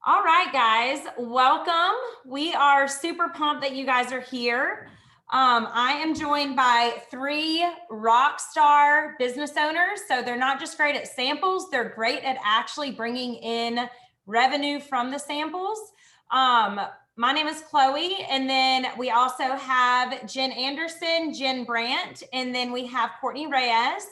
All right, guys, welcome. We are super pumped that you guys are here. I am joined by three rock star business owners. So they're not just great at samples, they're great at actually bringing in revenue from the samples. My name is Chloe, and then we also have Jen Anderson, Jen Brandt, and then we have Courtney Reyes.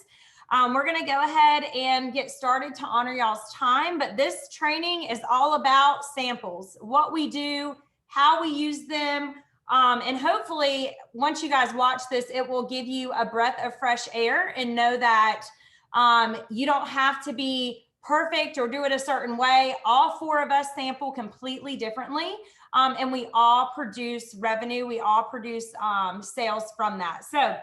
We're going to go ahead and get started to honor y'all's time, but this training is all about samples, what we do, how we use them, and hopefully once you guys watch this, it will give you a breath of fresh air and know that you don't have to be perfect or do it a certain way. All four of us sample completely differently, and we all produce revenue. We all produce sales from that. So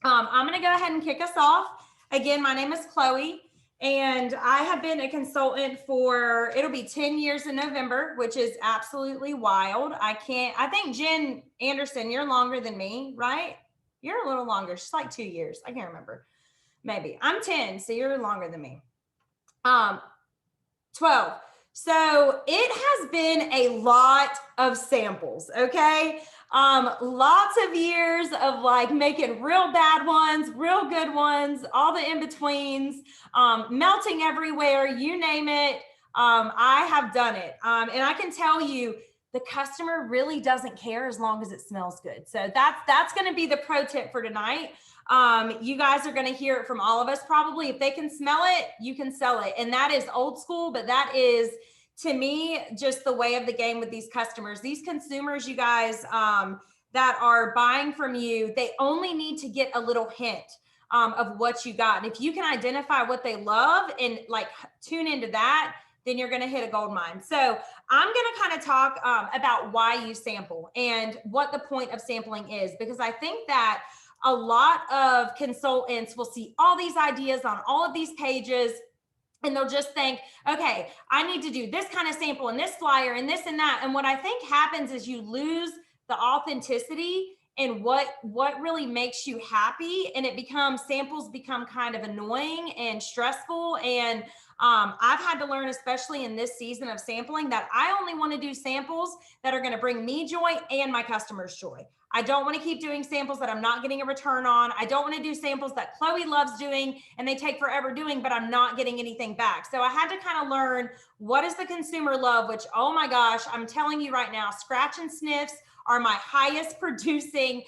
I'm going to go ahead and kick us off. Again, my name is Chloe, and I have been a consultant for, it'll be 10 years in November, which is absolutely wild. I think Jen Anderson, you're longer than me, right? You're a little longer. She's like 2 years. I can't remember. Maybe. I'm 10, so you're longer than me. 12. So it has been a lot of samples, okay? Lots of years of like making real bad ones, real good ones, all the in-betweens, melting everywhere, you name it. I have done it. And I can tell you, the customer really doesn't care as long as it smells good. So that's going to be the pro tip for tonight. You guys are going to hear it from all of us probably. If they can smell it, you can sell it. And that is old school, but that is, to me, just the way of the game with these customers. These consumers, you guys, that are buying from you, they only need to get a little hint of what you got. And if you can identify what they love and like tune into that, then you're going to hit a gold mine. So I'm going to kind of talk about why you sample and what the point of sampling is, because I think that a lot of consultants will see all these ideas on all of these pages, and they'll just think, okay, I need to do this kind of sample and this flyer and this and that. And what I think happens is you lose the authenticity and what really makes you happy. And samples become kind of annoying and stressful. And I've had to learn, especially in this season of sampling, that I only want to do samples that are going to bring me joy and my customers joy. I don't want to keep doing samples that I'm not getting a return on. I don't want to do samples that Chloe loves doing and they take forever doing, but I'm not getting anything back. So I had to kind of learn, what does the consumer love? Which, oh my gosh, I'm telling you right now, scratch and sniffs are my highest producing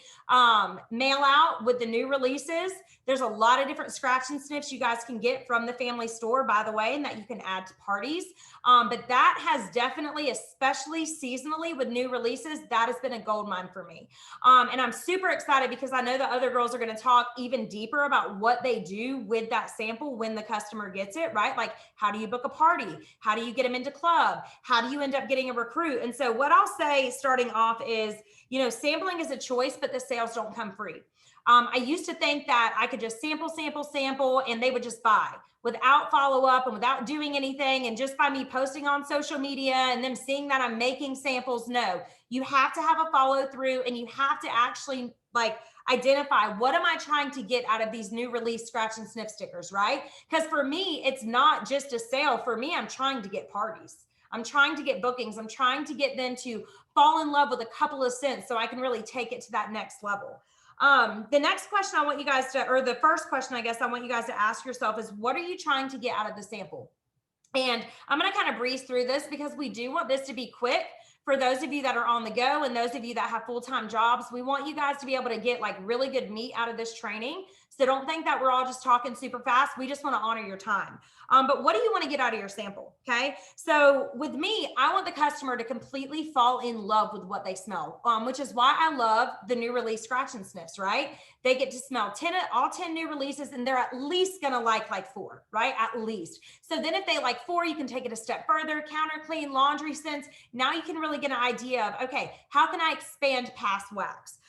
mail out with the new releases. There's a lot of different scratch and sniffs you guys can get from the family store, by the way, and that you can add to parties. But that has definitely, especially seasonally with new releases, that has been a gold mine for me. And I'm super excited because I know the other girls are going to talk even deeper about what they do with that sample when the customer gets it, right? Like, how do you book a party? How do you get them into club? How do you end up getting a recruit? And so what I'll say starting off is, sampling is a choice, but the sales don't come free. I used to think that I could just sample, and they would just buy without follow-up and without doing anything. And just by me posting on social media and them seeing that I'm making samples. No, you have to have a follow through, and you have to actually identify, what am I trying to get out of these new release scratch and sniff stickers, right? Because for me, it's not just a sale. For me, I'm trying to get parties. I'm trying to get bookings. I'm trying to get them to fall in love with a couple of scents so I can really take it to that next level. The next question I want you guys to, or the first question I guess I want you guys to ask yourself is, what are you trying to get out of the sample? And I'm going to kind of breeze through this because we do want this to be quick. For those of you that are on the go and those of you that have full-time jobs, we want you guys to be able to get really good meat out of this training. So don't think that we're all just talking super fast. We just want to honor your time. But what do you want to get out of your sample? Okay. So with me, I want the customer to completely fall in love with what they smell, which is why I love the new release scratch and sniffs, right? They get to smell all 10 new releases, and they're at least going to like 4, right? At least. So then if they like 4, you can take it a step further, counter clean, laundry scents. Now you can really get an idea of, okay, how can I expand past wax?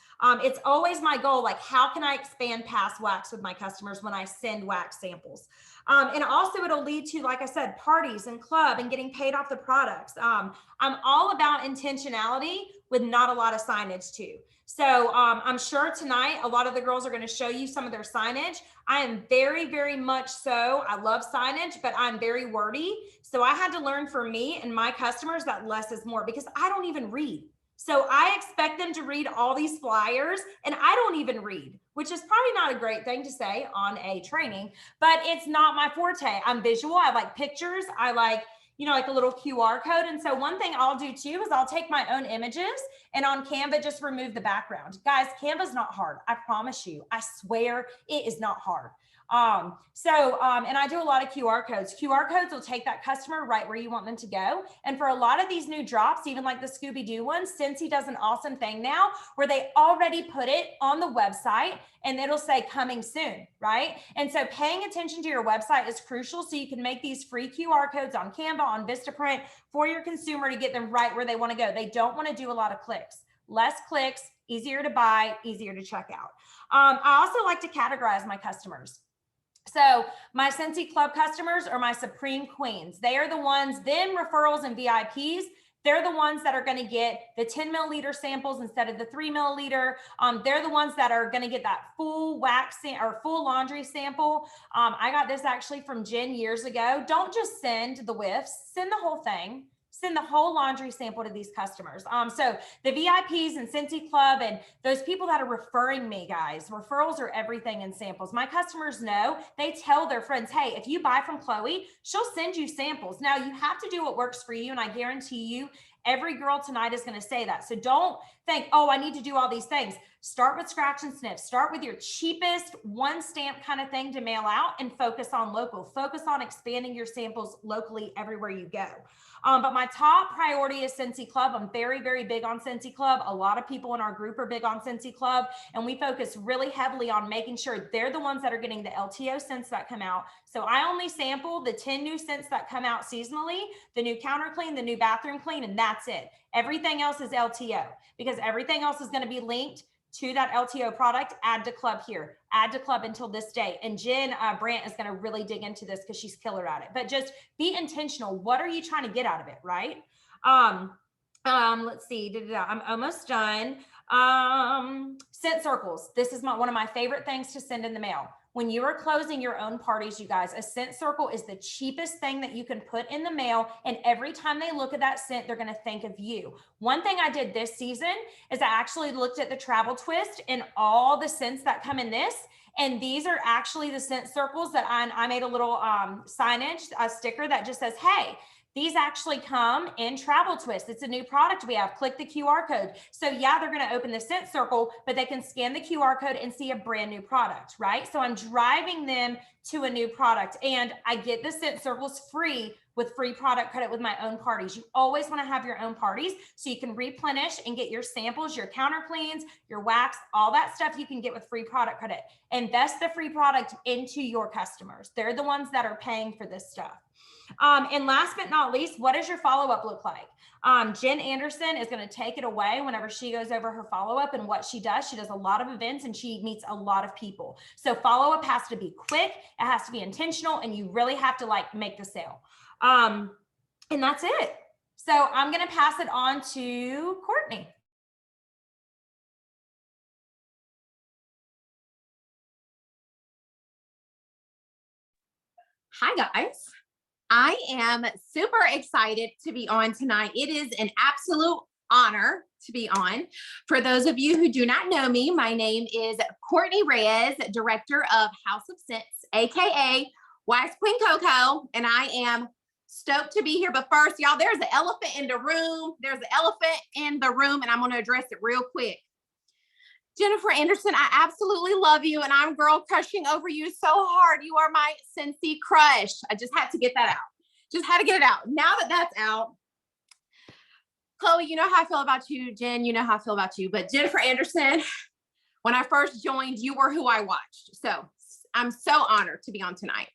It's always my goal, how can I expand past wax with my customers when I send wax samples? And also it'll lead to, like I said, parties and club and getting paid off the products. I'm all about intentionality with not a lot of signage too. So I'm sure tonight, a lot of the girls are going to show you some of their signage. I am very, very much so. I love signage, but I'm very wordy. So I had to learn for me and my customers that less is more, because I don't even read. So I expect them to read all these flyers and I don't even read, which is probably not a great thing to say on a training, but it's not my forte. I'm visual. I like pictures. I like, like a little QR code. And so one thing I'll do too is I'll take my own images and on Canva, just remove the background. Guys, Canva's not hard. I promise you. I swear it is not hard. And I do a lot of QR codes. QR codes will take that customer right where you want them to go. And for a lot of these new drops, even like the Scooby-Doo one, Scentsy does an awesome thing now where they already put it on the website and it'll say coming soon, right? And so paying attention to your website is crucial so you can make these free QR codes on Canva, on Vistaprint for your consumer to get them right where they want to go. They don't want to do a lot of clicks. Less clicks, easier to buy, easier to check out. I also like to categorize my customers. So my Scentsy Club customers are my supreme queens. They are the ones, then referrals and VIPs. They're the ones that are going to get the 10 milliliter samples instead of the 3 milliliter. They're the ones that are going to get that full wax or full laundry sample. I got this actually from Jen years ago. Don't just send the whiffs, send the whole thing. Send the whole laundry sample to these customers. So the VIPs and Scentsy Club and those people that are referring me, guys, referrals are everything in samples. My customers know, they tell their friends, hey, if you buy from Chloe, she'll send you samples. Now you have to do what works for you. And I guarantee you, every girl tonight is going to say that. So don't think, oh, I need to do all these things. Start with scratch and sniff. Start with your cheapest one stamp kind of thing to mail out and focus on local. Focus on expanding your samples locally everywhere you go. But my top priority is Scentsy Club. I'm very, very big on Scentsy Club. A lot of people in our group are big on Scentsy Club, and we focus really heavily on making sure they're the ones that are getting the LTO scents that come out. So I only sample the 10 new scents that come out seasonally, the new counter clean, the new bathroom clean, and that's it. Everything else is LTO because everything else is going to be linked to that LTO product. Add to club here, add to club until this day. And Jen Brandt is going to really dig into this because she's killer at it, but just be intentional. What are you trying to get out of it? Right. Let's see. I'm almost done. Scent circles. This is one of my favorite things to send in the mail. When you are closing your own parties, you guys, a scent circle is the cheapest thing that you can put in the mail. And every time they look at that scent, they're going to think of you. One thing I did this season is I actually looked at the Travel Twist and all the scents that come in this. And these are actually the scent circles that I made a little signage, a sticker that just says, hey, these actually come in Travel Twist. It's a new product we have. Click the QR code. So yeah, they're going to open the scent circle, but they can scan the QR code and see a brand new product, right? So I'm driving them to a new product and I get the scent circles free with free product credit with my own parties. You always want to have your own parties so you can replenish and get your samples, your counter cleans, your wax, all that stuff you can get with free product credit. Invest the free product into your customers. They're the ones that are paying for this stuff. And last but not least, what does your follow-up look like? Jen Anderson is going to take it away whenever she goes over her follow-up and what she does. She does a lot of events and she meets a lot of people. So follow-up has to be quick. It has to be intentional and you really have to make the sale. And that's it. So I'm going to pass it on to Courtney. Hi, guys. I am super excited to be on tonight. It is an absolute honor to be on. For those of you who do not know me, my name is Courtney Reyes, Director of House of Scents, AKA Wax Queen Coco, and I am stoked to be here. But first, y'all, there's an elephant in the room. There's an elephant in the room, and I'm going to address it real quick. Jennifer Anderson, I absolutely love you, and I'm girl crushing over you so hard. You are my Scentsy crush. I just had to get that out. Just had to get it out. Now that that's out, Chloe, you know how I feel about you. Jen, you know how I feel about you. But Jennifer Anderson, when I first joined, you were who I watched. So I'm so honored to be on tonight.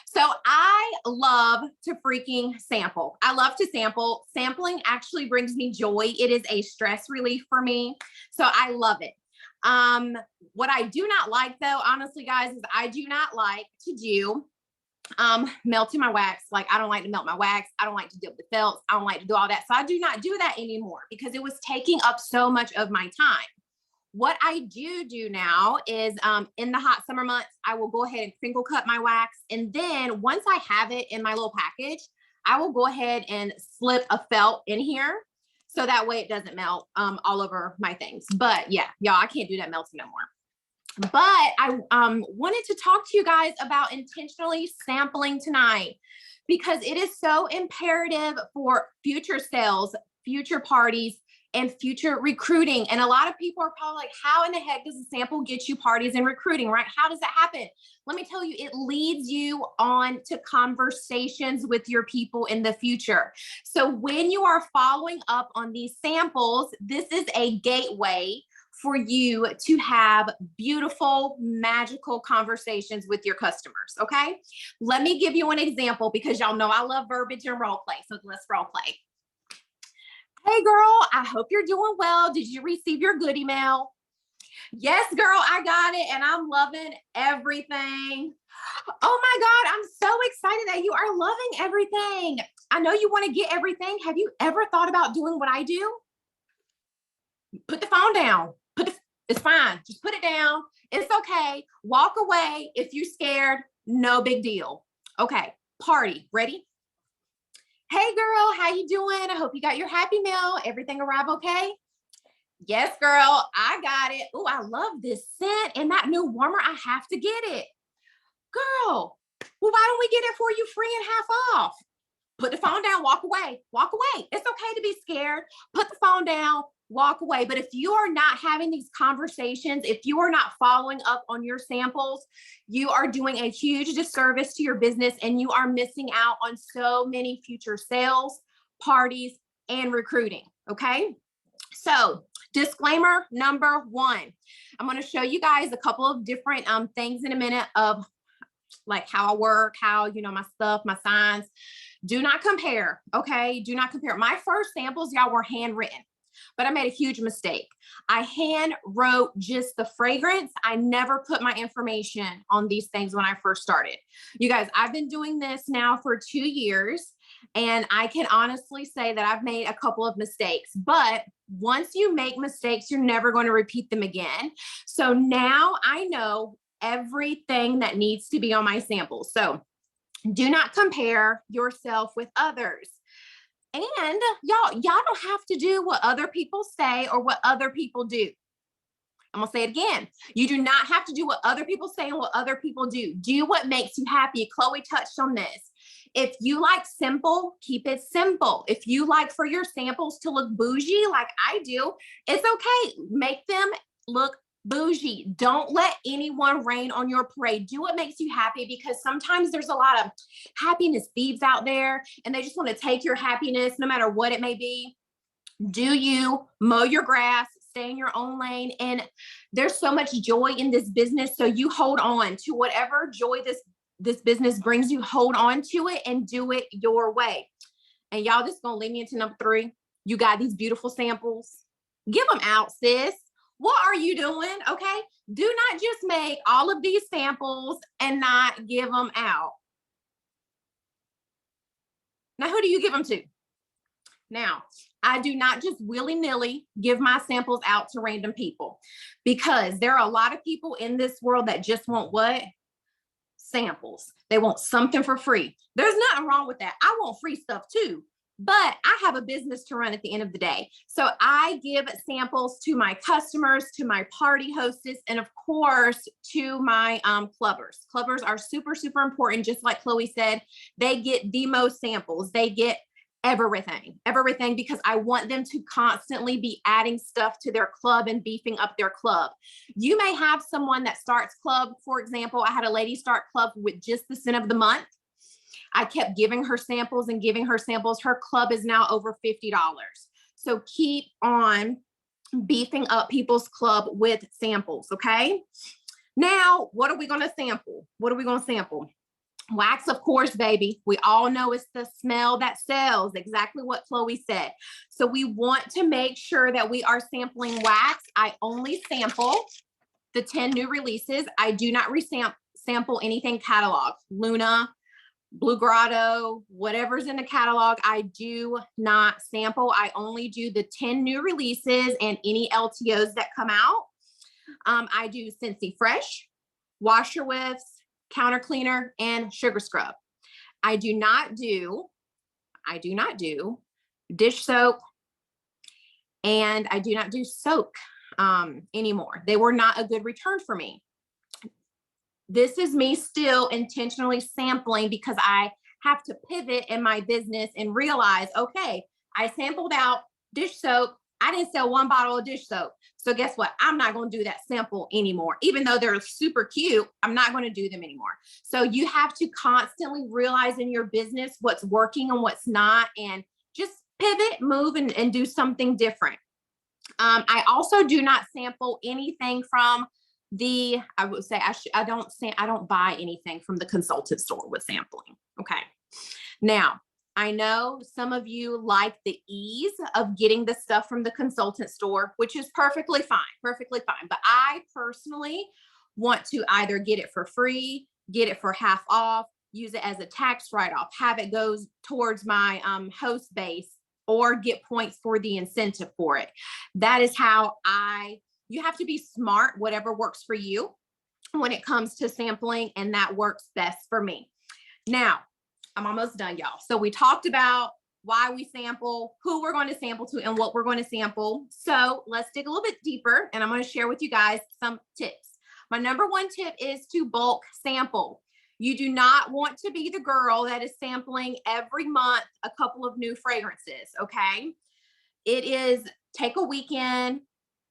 So I love to freaking sample. I love to sample. Sampling actually brings me joy. It is a stress relief for me. So I love it. What I do not like though, honestly, guys, is I do not like to do melting my wax. Like, I don't like to melt my wax. I don't like to dip the felts. I don't like to do all that. So I do not do that anymore because it was taking up so much of my time. What I do now is in the hot summer months, I will go ahead and crinkle cut my wax. And then once I have it in my little package, I will go ahead and slip a felt in here. So that way it doesn't melt all over my things. But yeah, y'all, I can't do that melting no more. But I wanted to talk to you guys about intentionally sampling tonight because it is so imperative for future sales, future parties, and future recruiting. And a lot of people are probably like, how in the heck does a sample get you parties and recruiting, right? How does that happen? Let me tell you, it leads you on to conversations with your people in the future. So when you are following up on these samples, this is a gateway for you to have beautiful, magical conversations with your customers, okay? Let me give you an example because y'all know I love verbiage and role play, so let's role play. Hey girl, I hope you're doing well. Did you receive your good email? Yes, girl, I got it and I'm loving everything. Oh my God, I'm so excited that you are loving everything. I know you want to get everything. Have you ever thought about doing what I do? Put the phone down. It's fine. Just put it down. It's okay. Walk away. If you're scared, no big deal. Okay, party. Ready? Hey girl, how you doing? I hope you got your Happy Meal. Everything arrived okay? Yes, girl, I got it. Oh, I love this scent and that new warmer. I have to get it. Girl, well, why don't we get it for you free and half off? Put the phone down, walk away. Walk away. It's okay to be scared. Put the phone down, walk away. But if you are not having these conversations, if you are not following up on your samples, you are doing a huge disservice to your business and you are missing out on so many future sales, parties, and recruiting. Okay. So disclaimer number one, I'm going to show you guys a couple of different things in a minute of like how I work, how, you know, my stuff, my signs. Do not compare. Okay. Do not compare. My first samples, y'all, were handwritten, but I made a huge mistake. I hand wrote just the fragrance. I never put my information on these things when I first started. You guys, I've been doing this now for 2 years and I can honestly say that I've made a couple of mistakes, but once you make mistakes, you're never going to repeat them again. So now I know everything that needs to be on my samples. So do not compare yourself with others. And y'all don't have to do what other people say or what other people do. I'm gonna say it again. You do not have to do what other people say and what other people do. Do what makes you happy. Chloe touched on this. If you like simple, keep it simple. If you like for your samples to look bougie like I do, it's okay. Make them look bougie. Don't let anyone rain on your parade. Do what makes you happy because sometimes there's a lot of happiness thieves out there and they just want to take your happiness no matter what it may be. Do you mow your grass, stay in your own lane, and there's so much joy in this business. So you hold on to whatever joy this business brings you, hold on to it and do it your way. And y'all, this is gonna lead me into number 3. You got these beautiful samples. Give them out, sis. What are you doing? Okay. Do not just make all of these samples and not give them out. Now, who do you give them to? Now, I do not just willy-nilly give my samples out to random people because there are a lot of people in this world that just want what? Samples. They want something for free. There's nothing wrong with that. I want free stuff too. But I have a business to run at the end of the day. So I give samples to my customers, to my party hostess, and of course, to my clubbers. Clubbers are super, super important. Just like Chloe said, they get the most samples. They get everything, because I want them to constantly be adding stuff to their club and beefing up their club. You may have someone that starts club. For example, I had a lady start club with just the scent of the month. I kept giving her samples and giving her samples. Her club is now over $50. So keep on beefing up people's club with samples, okay? Now, what are we going to sample? Wax, of course, baby. We all know it's the smell that sells, exactly what Chloe said. So we want to make sure that we are sampling wax. I only sample the 10 new releases. I do not sample anything catalog. Luna, Blue Grotto, whatever's in the catalog, I do not sample. I only do the 10 new releases and any LTOs that come out. I do Scentsy Fresh, Washer Whiffs, Counter Cleaner, and Sugar Scrub. I do not do dish soap, and I do not do soak anymore. They were not a good return for me. This is me still intentionally sampling because I have to pivot in my business and realize, okay, I sampled out dish soap. I didn't sell one bottle of dish soap. So guess what? I'm not going to do that sample anymore. Even though they're super cute, I'm not going to do them anymore. So you have to constantly realize in your business what's working and what's not, and just pivot, move, and do something different. I also do not sample anything from I would say I don't buy anything from the consultant store with sampling. Okay. Now, I know some of you like the ease of getting the stuff from the consultant store, which is perfectly fine. But I personally want to either get it for free, get it for half off, use it as a tax write-off, have it goes towards my host base, or get points for the incentive for it. That is how you have to be smart, whatever works for you when it comes to sampling, and that works best for me. Now, I'm almost done, y'all. So we talked about why we sample, who we're going to sample to, and what we're going to sample. So let's dig a little bit deeper, and I'm going to share with you guys some tips. My number one tip is to bulk sample. You do not want to be the girl that is sampling every month a couple of new fragrances, okay? It is take a weekend,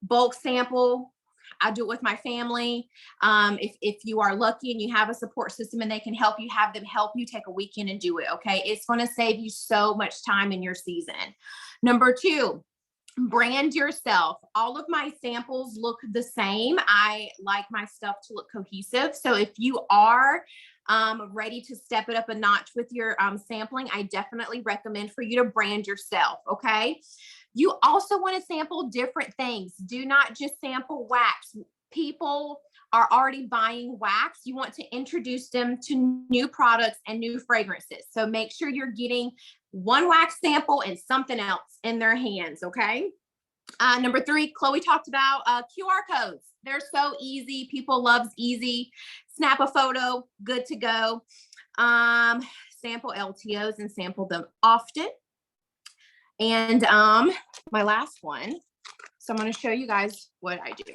bulk sample. I do it with my family. If you are lucky and you have a support system and they can help you, have them help you, take a weekend and do it, okay? It's going to save you so much time in your season. Number two, brand yourself. All of my samples look the same. I like my stuff to look cohesive. So if you are ready to step it up a notch with your sampling, I definitely recommend for you to brand yourself, okay? You also want to sample different things. Do not just sample wax. People are already buying wax. You want to introduce them to new products and new fragrances. So make sure you're getting one wax sample and something else in their hands, okay? Number three, Chloe talked about QR codes. They're so easy. People love easy. Snap a photo, good to go. Sample LTOs and sample them often. And my last one. So I'm going to show you guys what I do.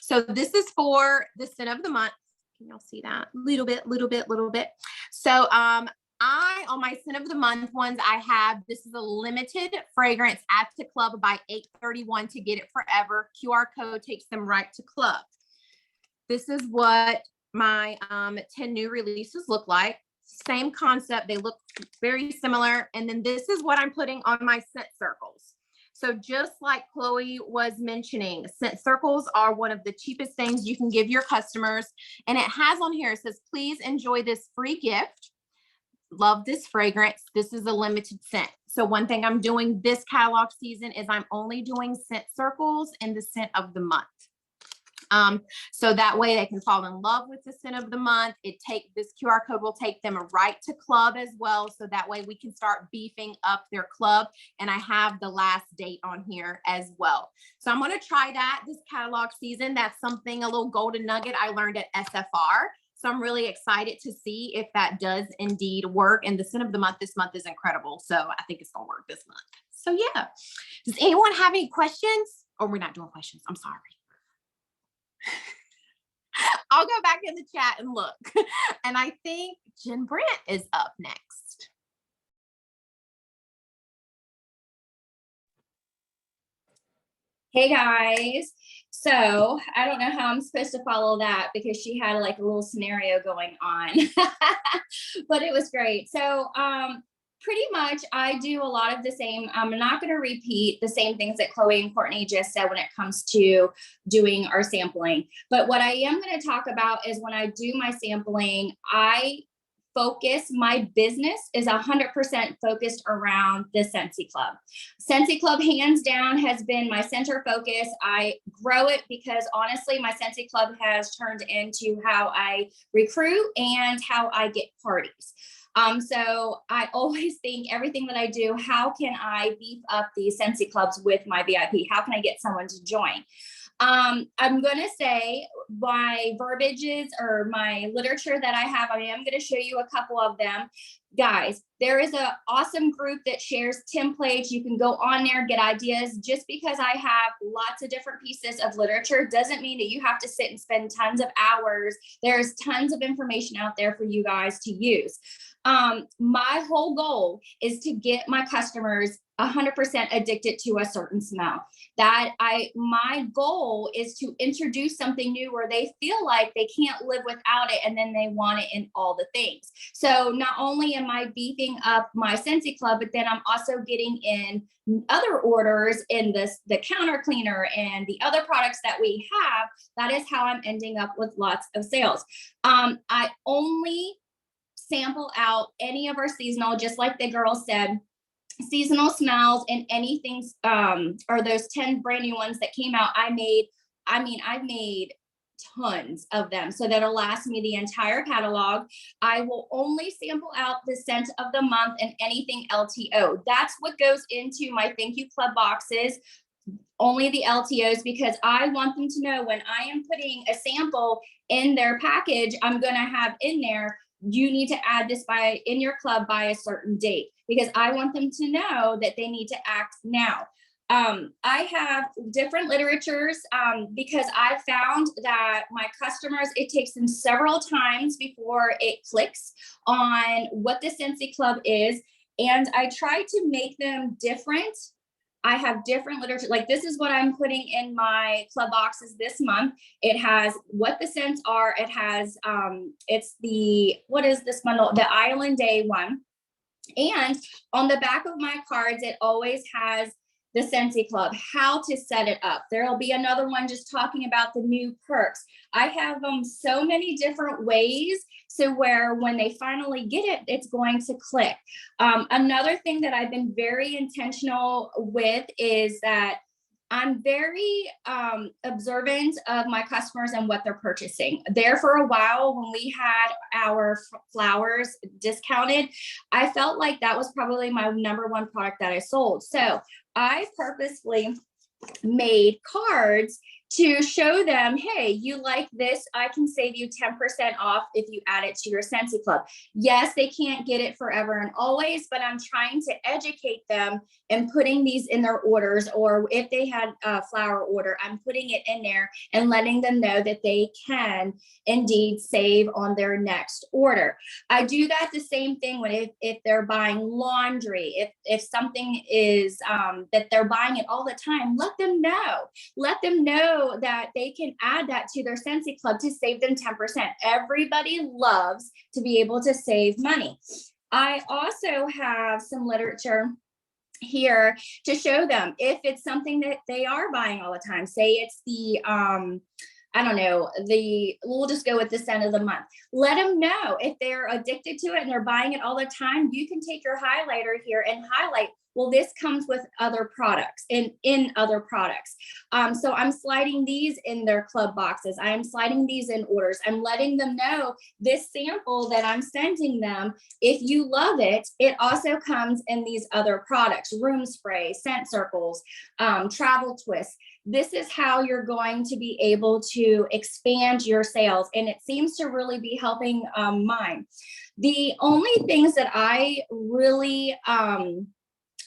So this is for the scent of the month. Can y'all see that? Little bit. So on my scent of the month ones, I have, this is a limited fragrance at the club by 8/31 to get it forever. QR code takes them right to club. This is what my 10 new releases look like. Same concept. They look very similar. And then this is what I'm putting on my scent circles. So just like Chloe was mentioning, scent circles are one of the cheapest things you can give your customers. And it has on here, it says, please enjoy this free gift. Love this fragrance. This is a limited scent. So one thing I'm doing this catalog season is I'm only doing scent circles in the scent of the month. So that way they can fall in love with the scent of the month. This QR code will take them right to club as well. So that way we can start beefing up their club. And I have the last date on here as well. So I'm going to try that this catalog season. That's something, a little golden nugget I learned at SFR. So I'm really excited to see if that does indeed work. And the scent of the month this month is incredible. So I think it's going to work this month. So yeah. Does anyone have any questions? Or we're not doing questions. I'm sorry. I'll go back in the chat and look. And I think Jen Brandt is up next. Hey guys. So I don't know how I'm supposed to follow that because she had like a little scenario going on, but it was great. So pretty much I do a lot of the same. I'm not going to repeat the same things that Chloe and Courtney just said when it comes to doing our sampling. But what I am going to talk about is when I do my sampling, my business is 100% focused around the Scentsy Club. Scentsy Club, hands down, has been my center focus. I grow it because honestly, my Scentsy Club has turned into how I recruit and how I get parties. So I always think everything that I do, how can I beef up these Scentsy clubs with my VIP? How can I get someone to join? I'm going to say my verbiages or my literature that I have, I am going to show you a couple of them. Guys, there is an awesome group that shares templates. You can go on there, get ideas. Just because I have lots of different pieces of literature doesn't mean that you have to sit and spend tons of hours. There's tons of information out there for you guys to use. My whole goal is to get my customers 100% addicted to a certain smell. My goal is to introduce something new where they feel like they can't live without it, and then they want it in all the things. So not only am I beefing up my Scentsy Club, but then I'm also getting in other orders in the counter cleaner and the other products that we have. That is how I'm ending up with lots of sales. I only sample out any of our seasonal, just like the girl said, seasonal smells and anything, or those 10 brand new ones that came out. I've made tons of them so that'll last me the entire catalog. I will only sample out the scent of the month and anything LTO. That's what goes into my Thank You Club boxes. Only the LTOs, because I want them to know when I am putting a sample in their package, I'm going to have in there, you need to add this in your club by a certain date, because I want them to know that they need to act now. I have different literatures because I found that my customers, it takes them several times before it clicks on what the Scentsy Club is. And I try to make them different. I have different literature. Like this is what I'm putting in my club boxes this month. It has what the scents are. It has, what is this bundle? The Island Day one. And on the back of my cards, it always has the Scentsy Club, how to set it up. There'll be another one just talking about the new perks. I have so many different ways, so where when they finally get it, it's going to click. Another thing that I've been very intentional with is that I'm very observant of my customers and what they're purchasing. There for a while, when we had our flowers discounted, I felt like that was probably my #1 product that I sold. So I purposely made cards to show them, hey, you like this, I can save you 10% off if you add it to your Scentsy Club. Yes, they can't get it forever and always, but I'm trying to educate them and putting these in their orders, or if they had a flower order, I'm putting it in there and letting them know that they can indeed save on their next order. I do that the same thing when if they're buying laundry, if something is that they're buying it all the time, let them know that they can add that to their Scentsy Club to save them 10%. Everybody loves to be able to save money. I also have some literature here to show them if it's something that they are buying all the time. Say it's the I don't know, we'll just go with the scent of the month. Let them know if they're addicted to it and they're buying it all the time. You can take your highlighter here and highlight, well, this comes with other products in other products. So I'm sliding these in their club boxes. I am sliding these in orders. I'm letting them know this sample that I'm sending them, if you love it, it also comes in these other products, room spray, scent circles, travel twists. This is how you're going to be able to expand your sales. And it seems to really be helping mine. The only things that I really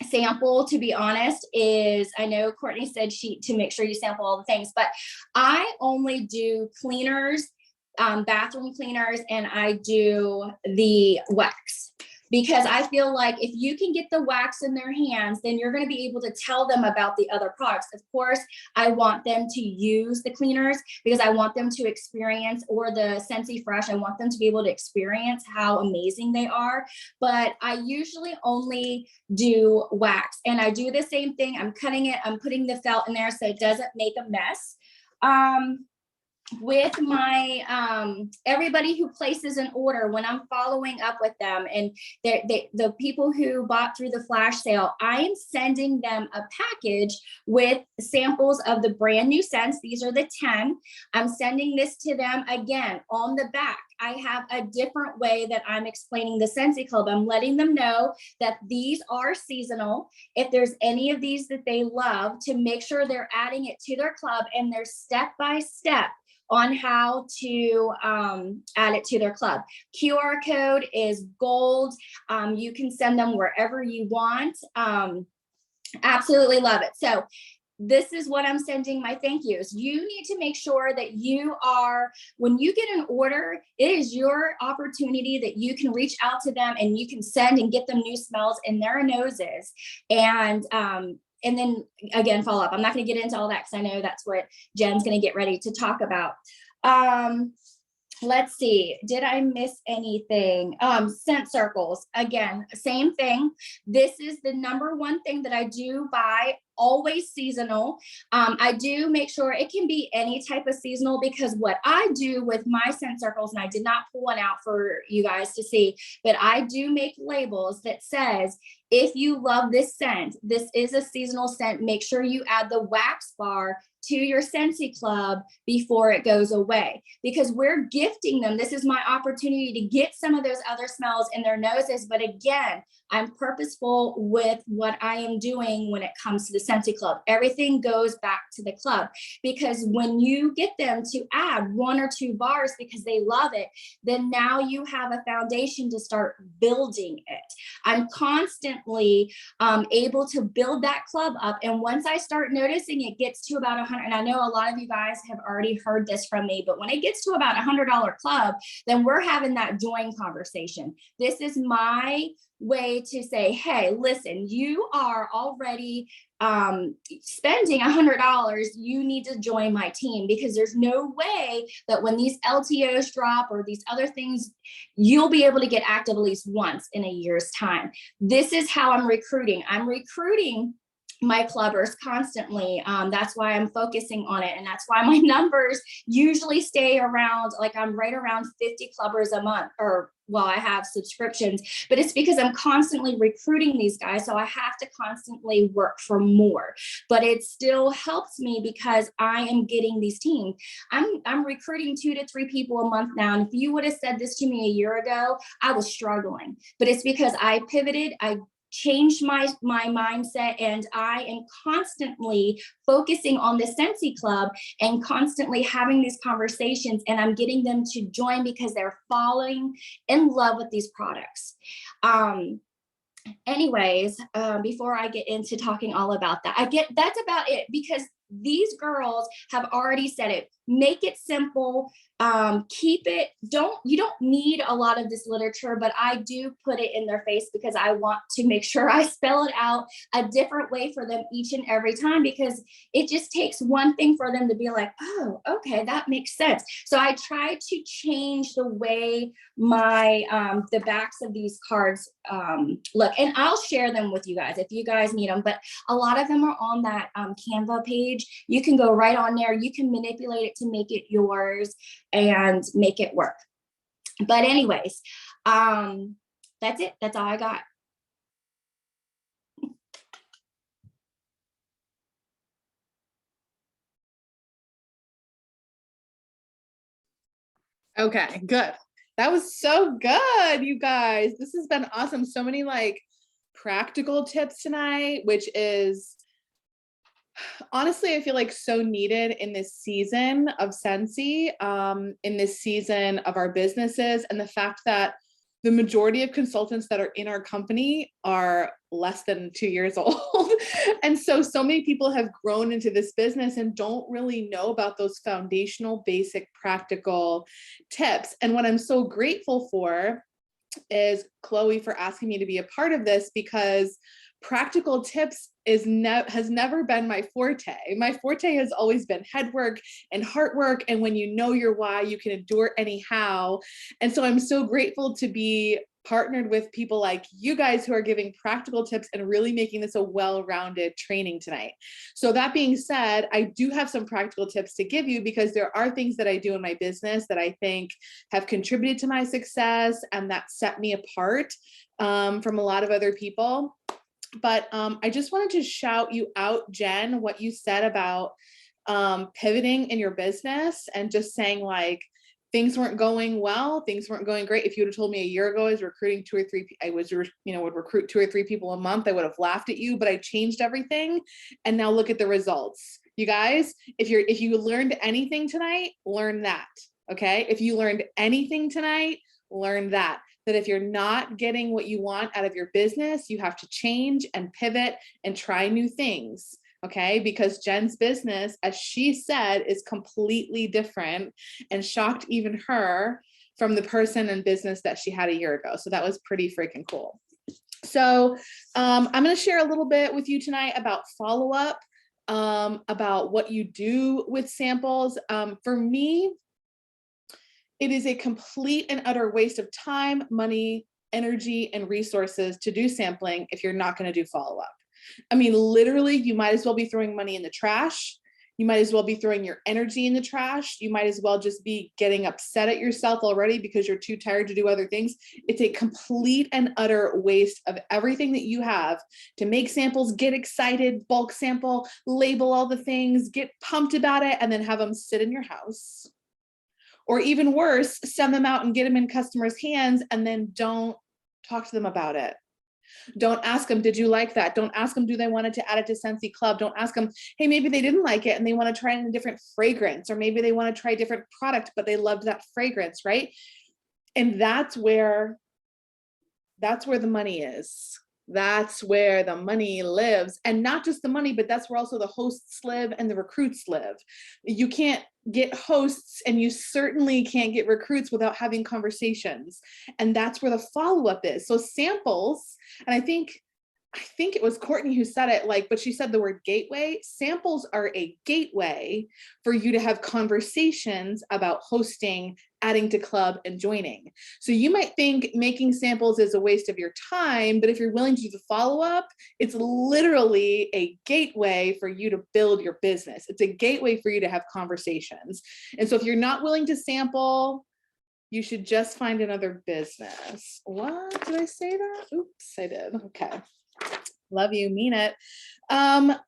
sample, to be honest, is, I know Courtney said to make sure you sample all the things, but I only do cleaners, bathroom cleaners, and I do the wax. Because I feel like if you can get the wax in their hands, then you're going to be able to tell them about the other products. Of course, I want them to use the cleaners because I want them to experience, or the Scentsy Fresh, I want them to be able to experience how amazing they are. But I usually only do wax, and I do the same thing. I'm cutting it, I'm putting the felt in there so it doesn't make a mess. with my everybody who places an order, when I'm following up with them, and the people who bought through the flash sale, I am sending them a package with samples of the brand new scents. These are the 10. I'm sending this to them. Again, on the back, I have a different way that I'm explaining the Scentsy Club. I'm letting them know that these are seasonal. If there's any of these that they love, to make sure they're adding it to their club, and they're step by step on how to add it to their club. QR code is gold. You can send them wherever you want. Absolutely love it. So this is what I'm sending my thank yous. You need to make sure that you are, when you get an order, it is your opportunity that you can reach out to them and you can send and get them new smells in their noses. And then again, follow up. I'm not going to get into all that because I know that's what Jen's going to get ready to talk about. Let's see, did I miss anything? Scent circles, again, same thing. This is the number one thing that I do buy, always seasonal. I do make sure it can be any type of seasonal, because what I do with my scent circles, and I did not pull one out for you guys to see, but I do make labels that says, if you love this scent, this is a seasonal scent, make sure you add the wax bar to your Scentsy Club before it goes away, because we're gifting them. This is my opportunity to get some of those other smells in their noses. But again, I'm purposeful with what I am doing when it comes to the Scentsy Club. Everything goes back to the club, because when you get them to add 1 or 2 bars because they love it, then now you have a foundation to start building it. I'm constantly able to build that club up. And once I start noticing it gets to about 100, and I know a lot of you guys have already heard this from me, but when it gets to about $100 club, then we're having that join conversation. This is my way to say, hey, listen, you are already spending $100, you need to join my team, because there's no way that when these LTOs drop or these other things, you'll be able to get active at least once in a year's time. This is how I'm recruiting. I'm recruiting my clubbers constantly. That's why I'm focusing on it. And that's why my numbers usually stay around, like I'm right around 50 clubbers a month, or well, I have subscriptions, but it's because I'm constantly recruiting these guys. So I have to constantly work for more, but it still helps me because I am getting these teams. I'm recruiting 2 to 3 people a month now. And if you would have said this to me a year ago, I was struggling, but it's because I pivoted. I changed my mindset, and I am constantly focusing on the Scentsy Club and constantly having these conversations, and I'm getting them to join because they're falling in love with these products. Anyways, before I get into talking all about that, that's about it, because these girls have already said it. Make it simple. Keep it. You don't need a lot of this literature, but I do put it in their face because I want to make sure I spell it out a different way for them each and every time, because it just takes one thing for them to be like, oh, okay, that makes sense. So I try to change the way my the backs of these cards look, and I'll share them with you guys if you guys need them, but a lot of them are on that Canva page. You can go right on there. You can manipulate it to make it yours and make it work. But anyways, that's it. That's all I got. Okay, good. That was so good, you guys. This has been awesome. So many like practical tips tonight, which is honestly, I feel like so needed in this season of Scentsy, in this season of our businesses, and the fact that the majority of consultants that are in our company are less than 2 years old. And so many people have grown into this business and don't really know about those foundational, basic, practical tips. And what I'm so grateful for is Chloe for asking me to be a part of this, because practical tips has never been my forte. My forte has always been head work and heart work. And when you know your why, you can endure anyhow. And so I'm so grateful to be partnered with people like you guys who are giving practical tips and really making this a well-rounded training tonight. So that being said, I do have some practical tips to give you because there are things that I do in my business that I think have contributed to my success and that set me apart from a lot of other people. But I just wanted to shout you out, Jen, what you said about pivoting in your business and just saying like, things weren't going well, things weren't going great. If you would have told me a year ago I was recruiting would recruit 2 or 3 people a month, I would have laughed at you, but I changed everything. And now look at the results. You guys, if you learned anything tonight, learn that, okay? If you learned anything tonight, learn that if you're not getting what you want out of your business, you have to change and pivot and try new things. Okay, because Jen's business, as she said, is completely different and shocked even her from the person and business that she had a year ago. So that was pretty freaking cool. So I'm going to share a little bit with you tonight about follow-up, about what you do with samples. For me, it is a complete and utter waste of time, money, energy, and resources to do sampling if you're not going to do follow-up. I mean, literally, you might as well be throwing money in the trash. You might as well be throwing your energy in the trash. You might as well just be getting upset at yourself already because you're too tired to do other things. It's a complete and utter waste of everything that you have to make samples, get excited, bulk sample, label all the things, get pumped about it, and then have them sit in your house. Or even worse, send them out and get them in customers' hands and then don't talk to them about it. Don't ask them, did you like that? Don't ask them, do they wanted to add it to Scentsy Club? Don't ask them, hey, maybe they didn't like it and they want to try it in a different fragrance, or maybe they want to try a different product, but they loved that fragrance, right? And that's where the money is. That's where the money lives. And not just the money, but that's where also the hosts live and the recruits live. You can't get hosts and you certainly can't get recruits without having conversations. And that's where the follow-up is. So samples, and I think it was Courtney who said it, like, but she said the word gateway. Samples are a gateway for you to have conversations about hosting, adding to club, and joining. So you might think making samples is a waste of your time, but if you're willing to do the follow-up, it's literally a gateway for you to build your business. It's a gateway for you to have conversations. And so if you're not willing to sample, you should just find another business. What, did I say that? Oops, I did. Okay. Love you, mean it.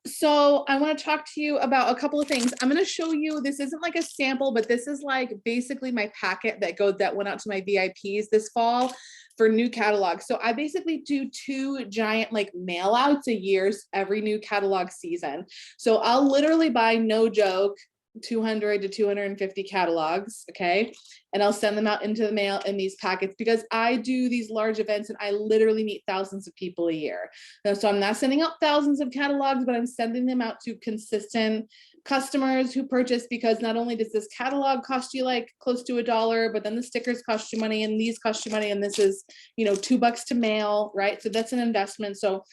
So I want to talk to you about a couple of things. I'm going to show you, this isn't like a sample, but this is like basically my packet that went out to my VIPs this fall for new catalogs. So I basically do 2 giant like mail outs a year every new catalog season. So I'll literally buy, no joke, 200 to 250 catalogs, okay? And I'll send them out into the mail in these packets because I do these large events and I literally meet thousands of people a year. So I'm not sending out thousands of catalogs, but I'm sending them out to consistent customers who purchase, because not only does this catalog cost you like close to $1, but then the stickers cost you money and these cost you money. And this is, you know, $2 to mail, right? So that's an investment. So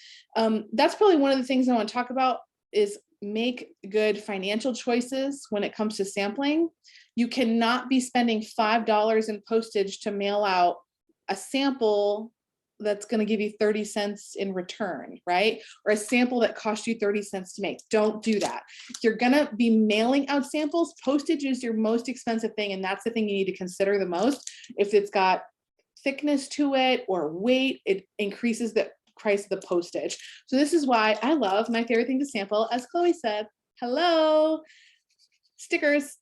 that's probably one of the things I want to talk about is make good financial choices when it comes to sampling. You cannot be spending $5 in postage to mail out a sample that's going to give you 30 cents in return, right? Or a sample that costs you 30 cents to make. Don't do that. If you're going to be mailing out samples, postage is your most expensive thing. And that's the thing you need to consider the most. If it's got thickness to it or weight, it increases the price of the postage. So this is why I love, my favorite thing to sample, as Chloe said, hello, stickers.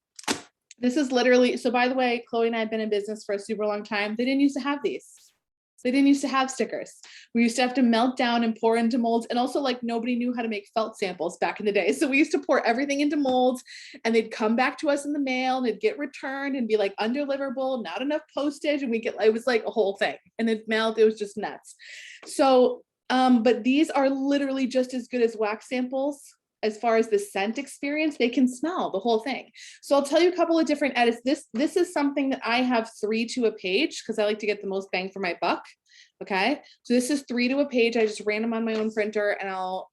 This is literally, so by the way, Chloe and I have been in business for a super long time. They didn't used to have these. They didn't used to have stickers. We used to have to melt down and pour into molds. And also like nobody knew how to make felt samples back in the day. So we used to pour everything into molds and they'd come back to us in the mail and they'd get returned and be like undeliverable, not enough postage. And it was like a whole thing. And it was just nuts. So, but these are literally just as good as wax samples. As far as the scent experience, they can smell the whole thing. So I'll tell you a couple of different edits. This is something that I have 3 to a page because I like to get the most bang for my buck. Okay, so this is 3 to a page. I just ran them on my own printer, and I'll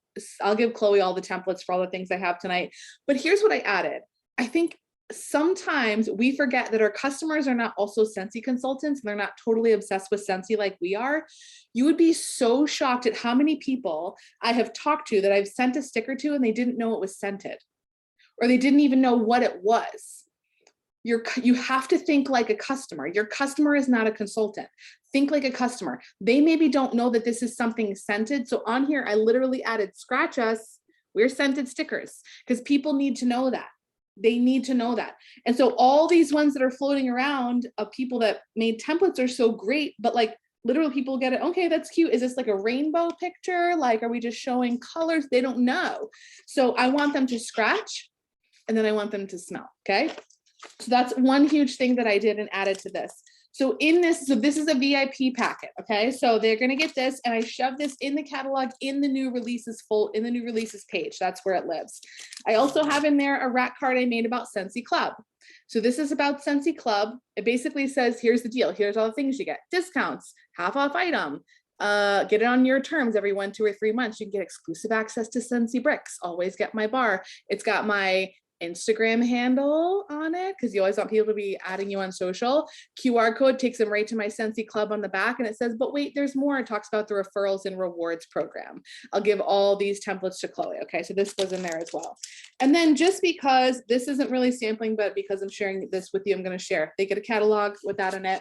give Chloe all the templates for all the things I have tonight. But here's what I added. I think sometimes we forget that our customers are not also Scentsy consultants and they're not totally obsessed with Scentsy like we are. You would be so shocked at how many people I have talked to that I've sent a sticker to and they didn't know it was scented, or they didn't even know what it was. You have to think like a customer. Your customer is not a consultant. Think like a customer. They maybe don't know that this is something scented. So on here, I literally added scratch us, we're scented stickers, because people need to know that. They need to know that. And so all these ones that are floating around of people that made templates are so great, but like literally people get it. Okay, that's cute. Is this like a rainbow picture? Like, are we just showing colors? They don't know. So I want them to scratch and then I want them to smell. Okay. So that's one huge thing that I did and added to this. So in this, so this is a VIP packet, okay? So they're gonna get this, and I shoved this in the catalog in the new releases in the new releases page. That's where it lives. I also have in there a rack card I made about Scentsy Club. So this is about Scentsy Club. It basically says, here's the deal. Here's all the things you get. Discounts, half off item, get it on your terms every 1, 2, or 3 months. You can get exclusive access to Scentsy bricks. Always get my bar. It's got my Instagram handle on it because you always want people to be adding you on social. QR code takes them right to my Scentsy Club on the back, and it says, but wait, there's more. It talks about the referrals and rewards program. I'll give all these templates to Chloe. Okay, so this goes in there as well. And then just because this isn't really sampling, but because I'm sharing this with you, I'm going to share. They get a catalog with that in it.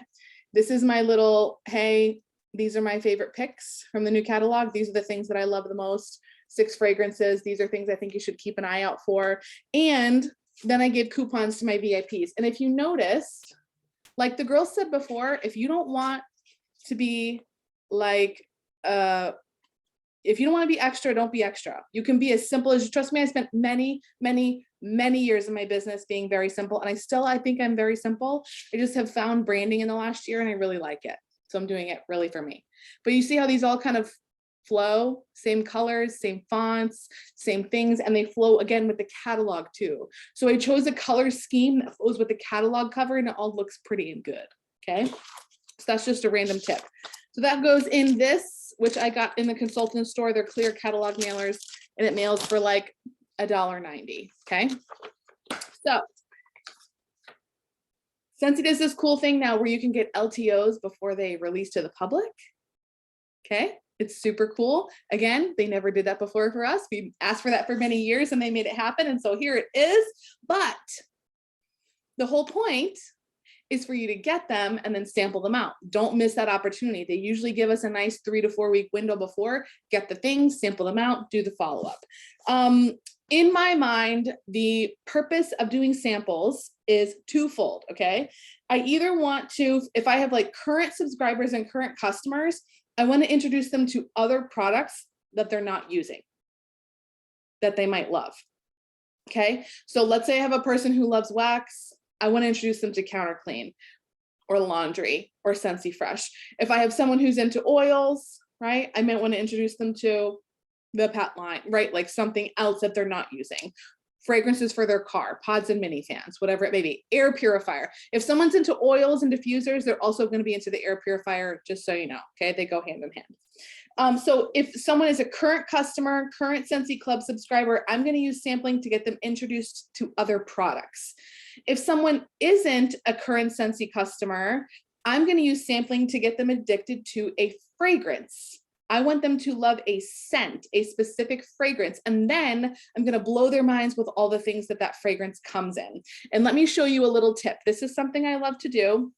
This is my little, hey, these are my favorite picks from the new catalog. These are the things that I love the most. 6 fragrances. These are things I think you should keep an eye out for. And then I give coupons to my VIPs. And if you notice, like the girls said before, if you don't want to be like, if you don't want to be extra, don't be extra. You can be as simple as, trust me, I spent many years in my business being very simple. And I think I'm very simple. I just have found branding in the last year and I really like it. So I'm doing it really for me. But you see how these all kind of flow, same colors, same fonts, same things, and they flow again with the catalog too. So I chose a color scheme that flows with the catalog cover and it all looks pretty and good, okay? So that's just a random tip. So that goes in this, which I got in the consultant store. They're clear catalog mailers and it mails for like $1.90, okay? So Scentsy does this cool thing now where you can get LTOs before they release to the public, okay? It's super cool. Again, they never did that before for us. We asked for that for many years and they made it happen. And so here it is. But the whole point is for you to get them and then sample them out. Don't miss that opportunity. They usually give us a nice 3 to 4 week window before, get the things, sample them out, do the follow-up. In my mind, the purpose of doing samples is twofold, okay? I either want to, if I have like current subscribers and current customers, I want to introduce them to other products that they're not using, that they might love. Okay, so let's say I have a person who loves wax. I want to introduce them to Counter Clean or laundry or Scentsy Fresh. If I have someone who's into oils, right, I might want to introduce them to the Pat line, right, like something else that they're not using. Fragrances for their car, pods and mini fans, whatever it may be. Air purifier. If someone's into oils and diffusers, they're also going to be into the air purifier, just so you know, okay? They go hand in hand. So if someone is a current customer, current Scentsy Club subscriber, I'm going to use sampling to get them introduced to other products. If someone isn't a current Scentsy customer, I'm going to use sampling to get them addicted to a fragrance. I want them to love a scent, a specific fragrance, and then I'm going to blow their minds with all the things that that fragrance comes in. And let me show you a little tip. This is something I love to do.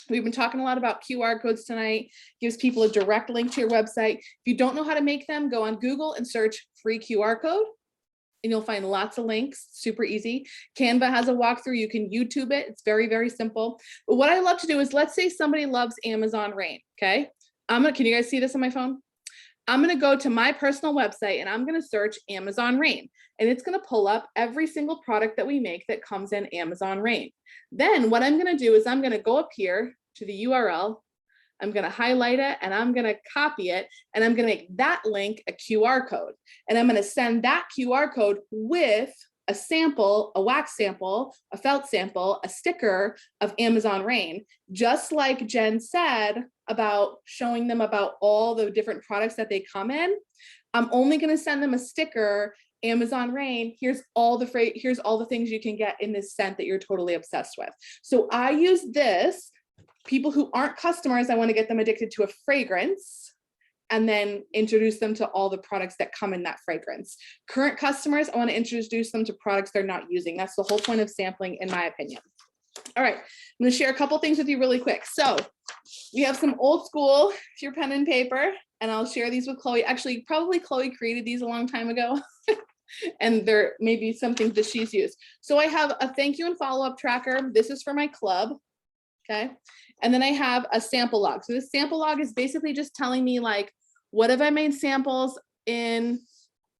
We've been talking a lot about QR codes tonight. Gives people a direct link to your website. If you don't know how to make them, go on Google and search free QR code. And you'll find lots of links, super easy. Canva has a walkthrough, you can YouTube it. It's very, very simple. But what I love to do is, let's say somebody loves Amazon Rain, okay? Can you guys see this on my phone? I'm gonna go to my personal website and I'm gonna search Amazon Rain, and it's gonna pull up every single product that we make that comes in Amazon Rain. Then what I'm gonna do is I'm gonna go up here to the URL, I'm gonna highlight it and I'm gonna copy it, and I'm gonna make that link a QR code. And I'm gonna send that QR code with a sample, a wax sample, a felt sample, a sticker of Amazon Rain, just like Jen said about showing them about all the different products that they come in. I'm only going to send them a sticker Amazon Rain, here's all the things you can get in this scent that you're totally obsessed with. So I use this. People who aren't customers, I want to get them addicted to a fragrance and then introduce them to all the products that come in that fragrance. Current customers, I want to introduce them to products they're not using. That's the whole point of sampling, in my opinion. All right, I'm going to share a couple things with you really quick. So we have some old school, if you're pen and paper, and I'll share these with Chloe. Actually, probably Chloe created these a long time ago. And there may be something that she's used. So I have a thank you and follow-up tracker. This is for my club. Okay. And then I have a sample log. So this sample log is basically just telling me like, what have I made samples in?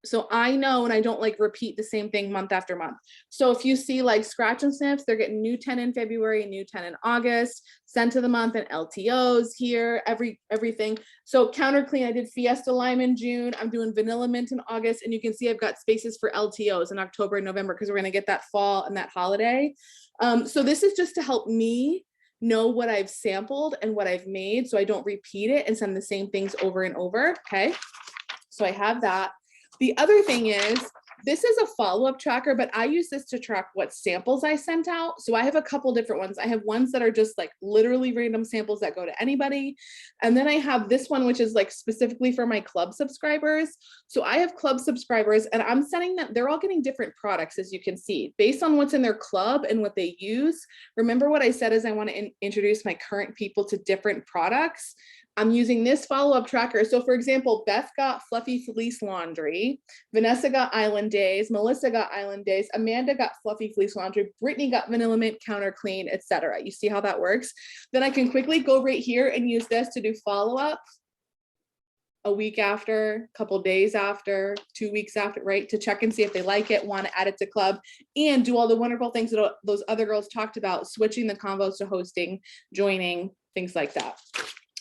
So I know, and I don't like repeat the same thing month after month. So if you see like scratch and sniffs, they're getting new 10 in February, new 10 in August, scent of the month and LTOs here, everything. So counter clean, I did Fiesta Lime in June. I'm doing Vanilla Mint in August. And you can see I've got spaces for LTOs in October and November, because we're going to get that fall and that holiday. So this is just to help me know what I've sampled and what I've made, so I don't repeat it and send the same things over and over. Okay. So I have that. The other thing is, this is a follow-up tracker, but I use this to track what samples I sent out. So I have a couple different ones. I have ones that are just like literally random samples that go to anybody. And then I have this one, which is like specifically for my club subscribers. So I have club subscribers and I'm sending them, they're all getting different products, as you can see, based on what's in their club and what they use. Remember what I said is I want to introduce my current people to different products. I'm using this follow-up tracker. So for example, Beth got Fluffy Fleece Laundry, Vanessa got Island Days, Melissa got Island Days, Amanda got Fluffy Fleece Laundry, Brittany got Vanilla Mint Counter Clean, etc. You see how that works? Then I can quickly go right here and use this to do follow-up a week after, a couple days after, 2 weeks after, right? To check and see if they like it, want to add it to club, and do all the wonderful things that those other girls talked about, switching the combos to hosting, joining, things like that.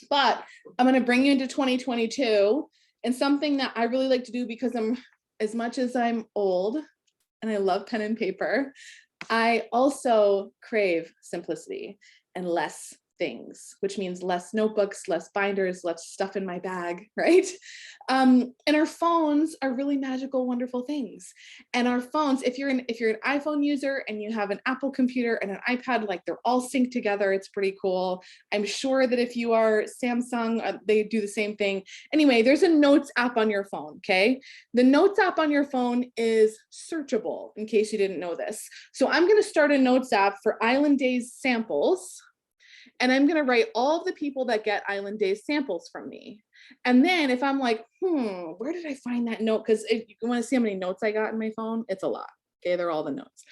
But I'm going to bring you into 2022 and something that I really like to do, because as much as I'm old and I love pen and paper, I also crave simplicity and less things, which means less notebooks, less binders, less stuff in my bag, right? And our phones are really magical, wonderful things. And our phones, if you're an iPhone user and you have an Apple computer and an iPad, like they're all synced together, it's pretty cool. I'm sure that if you are Samsung, they do the same thing. Anyway, there's a Notes app on your phone, okay? The Notes app on your phone is searchable, in case you didn't know this. So I'm gonna start a Notes app for Island Days samples. And I'm going to write all of the people that get Island Days samples from me. And then if I'm like, where did I find that note? Because if you want to see how many notes I got in my phone, it's a lot. Okay, they're all the notes.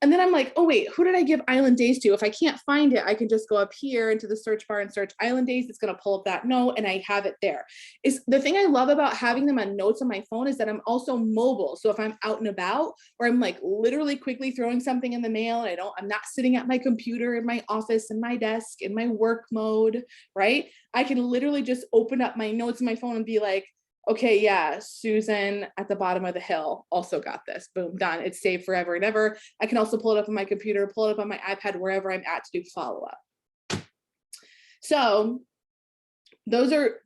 And then I'm like, oh wait, who did I give Island Days to? If I can't find it, I can just go up here into the search bar and search Island Days. It's going to pull up that note and I have it there. Is the thing I love about having them on notes on my phone is that I'm also mobile. So if I'm out and about, or I'm like literally quickly throwing something in the mail, I'm not sitting at my computer in my office, in my desk, in my work mode, right? I can literally just open up my notes on my phone and be like, okay, yeah, Susan at the bottom of the hill also got this. Boom, done. It's saved forever and ever. I can also pull it up on my computer, pull it up on my iPad, wherever I'm at, to do follow-up. So those are,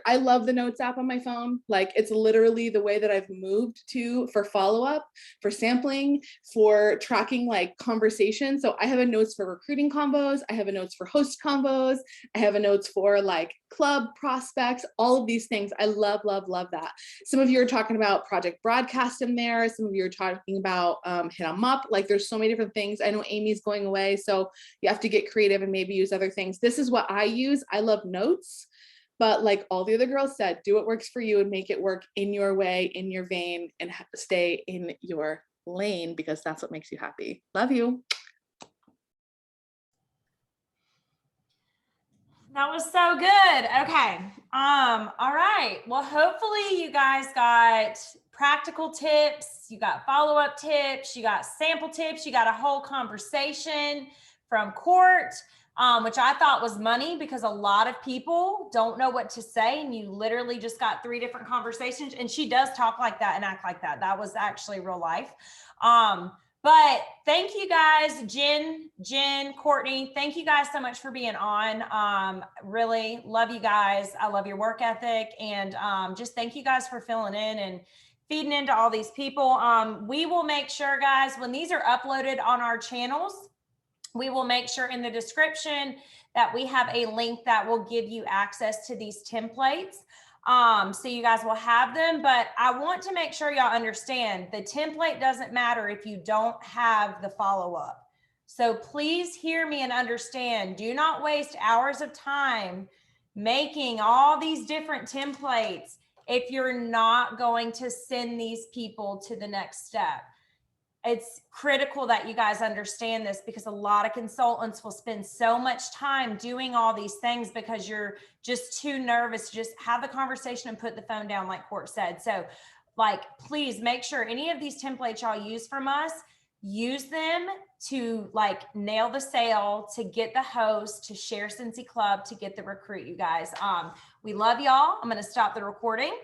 I love the Notes app on my phone. Like, it's literally the way that I've moved to for follow-up, for sampling, for tracking like conversations. So I have a Notes for recruiting combos. I have a Notes for host combos. I have a Notes for like club prospects, all of these things. I love, love, love that. Some of you are talking about Project Broadcast in there. Some of you are talking about Hit 'em Up. Like, there's so many different things. I know Amy's going away, so you have to get creative and maybe use other things. This is what I use. I love Notes. But like all the other girls said, do what works for you and make it work in your way, in your vein, and stay in your lane, because that's what makes you happy. Love you. That was so good. Okay. All right. Well, hopefully you guys got practical tips, you got follow-up tips, you got sample tips, you got a whole conversation from Court. Which I thought was money, because a lot of people don't know what to say, and you literally just got 3 different conversations. And she does talk like that and act like that. That was actually real life. But thank you guys, Jen, Courtney, thank you guys so much for being on. Really love you guys. I love your work ethic, and just thank you guys for filling in and feeding into all these people. We will make sure, guys, when these are uploaded on our channels, we will make sure in the description that we have a link that will give you access to these templates. So you guys will have them, but I want to make sure y'all understand the template doesn't matter if you don't have the follow-up. So please hear me and understand, do not waste hours of time making all these different templates if you're not going to send these people to the next step. It's critical that you guys understand this, because a lot of consultants will spend so much time doing all these things because you're just too nervous to just have the conversation and put the phone down, like Court said. So like, please make sure any of these templates y'all use from us, use them to like nail the sale, to get the host, to share Cincy Club, to get the recruit, you guys. We love y'all. I'm going to stop the recording.